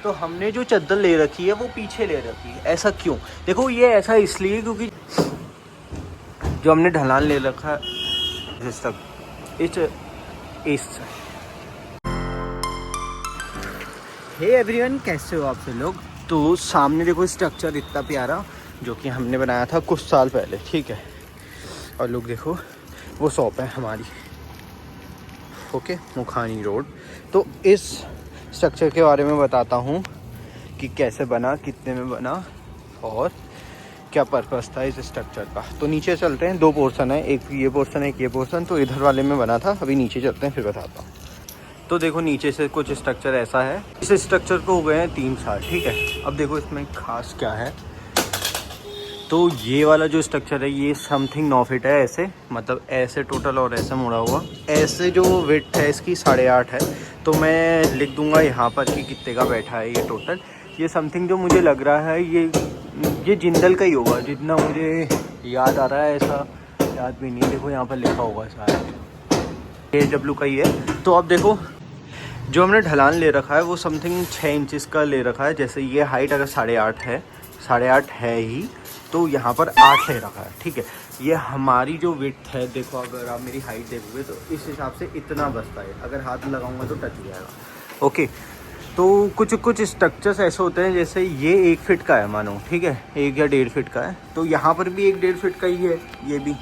तो हमने जो चद्दर ले रखी है वो पीछे ले रखी है। ऐसा क्यों? देखो ये ऐसा इसलिए क्योंकि जो हमने ढलान ले रखा है इस हे एवरीवन, कैसे हो आप सब लोग? तो सामने देखो स्ट्रक्चर इतना प्यारा जो कि हमने बनाया था कुछ साल पहले, ठीक है। और लोग देखो वो शॉप है हमारी, ओके, मुखानी रोड। तो इस स्ट्रक्चर के बारे में बताता हूँ कि कैसे बना, कितने में बना और क्या पर्पस था इस स्ट्रक्चर का। तो नीचे चलते हैं, दो पोर्शन है, एक ये पोर्शन है, एक ये पोर्शन। तो इधर वाले में बना था, अभी नीचे चलते हैं फिर बताता हूँ। तो देखो नीचे से कुछ स्ट्रक्चर ऐसा है। इस स्ट्रक्चर को हो गए हैं 3 साल, ठीक है। अब देखो इसमें खास क्या है। तो ये वाला जो स्ट्रक्चर है ये समथिंग 9 फीट है, ऐसे मतलब ऐसे टोटल और ऐसे मुड़ा हुआ। ऐसे जो विड्थ है इसकी 8.5 है। तो मैं लिख दूंगा यहाँ पर कि कितने का बैठा है ये टोटल। ये समथिंग जो मुझे लग रहा है ये जिंदल का ही होगा, जितना मुझे याद आ रहा है। ऐसा याद भी नहीं, देखो यहाँ पर लिखा होगा शायद AW का ही है। तो अब देखो जो हमने ढलान ले रखा है वो समथिंग 6 इंचज़ का ले रखा है। जैसे ये हाइट अगर 8.5 है ही, तो यहाँ पर 8 ले रखा है, ठीक है। ये हमारी जो विड्थ है, देखो अगर आप मेरी हाइट देखोगे तो इस हिसाब से इतना बचता है। अगर हाथ लगाऊंगा तो टच हो जाएगा, ओके। तो कुछ स्ट्रक्चर्स ऐसे होते हैं, जैसे ये 1 फीट का है मानो, ठीक है, 1 या 1.5 फीट का है। तो यहाँ पर भी 1-1.5 फीट का ही है, ये भी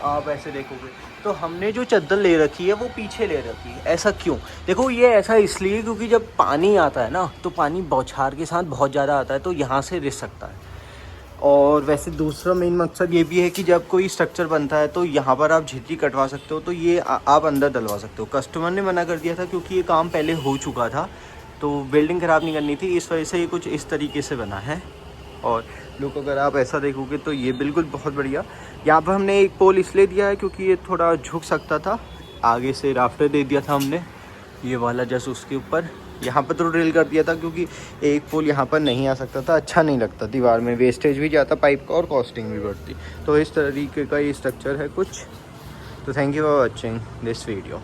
आप ऐसे देखोगे। तो हमने जो चद्दर ले रखी है वो पीछे ले रखी है। ऐसा क्यों? देखो ये ऐसा इसलिए क्योंकि जब पानी आता है ना, तो पानी बौछार के साथ बहुत ज़्यादा आता है, तो यहाँ से रिस सकता है। और वैसे दूसरा मेन मकसद ये भी है कि जब कोई स्ट्रक्चर बनता है तो यहाँ पर आप झिल्ली कटवा सकते हो, तो ये आप अंदर डलवा सकते हो। कस्टमर ने मना कर दिया था क्योंकि ये काम पहले हो चुका था, तो बिल्डिंग ख़राब नहीं करनी थी, इस वजह से ये कुछ इस तरीके से बना है। और लोग अगर आप ऐसा देखोगे तो ये बिल्कुल बहुत बढ़िया। यहाँ पर हमने एक पोल इसलिए दिया है क्योंकि ये थोड़ा झुक सकता था। आगे से राफ्टर दे दिया था हमने, ये वाला जैसे उसके ऊपर। यहाँ पर तो ड्रिल कर दिया था क्योंकि एक पोल यहाँ पर नहीं आ सकता था, अच्छा नहीं लगता, दीवार में वेस्टेज भी जाता पाइप का और कॉस्टिंग भी बढ़ती। तो इस तरीके का ये स्ट्रक्चर है कुछ। तो thank you for watching this video.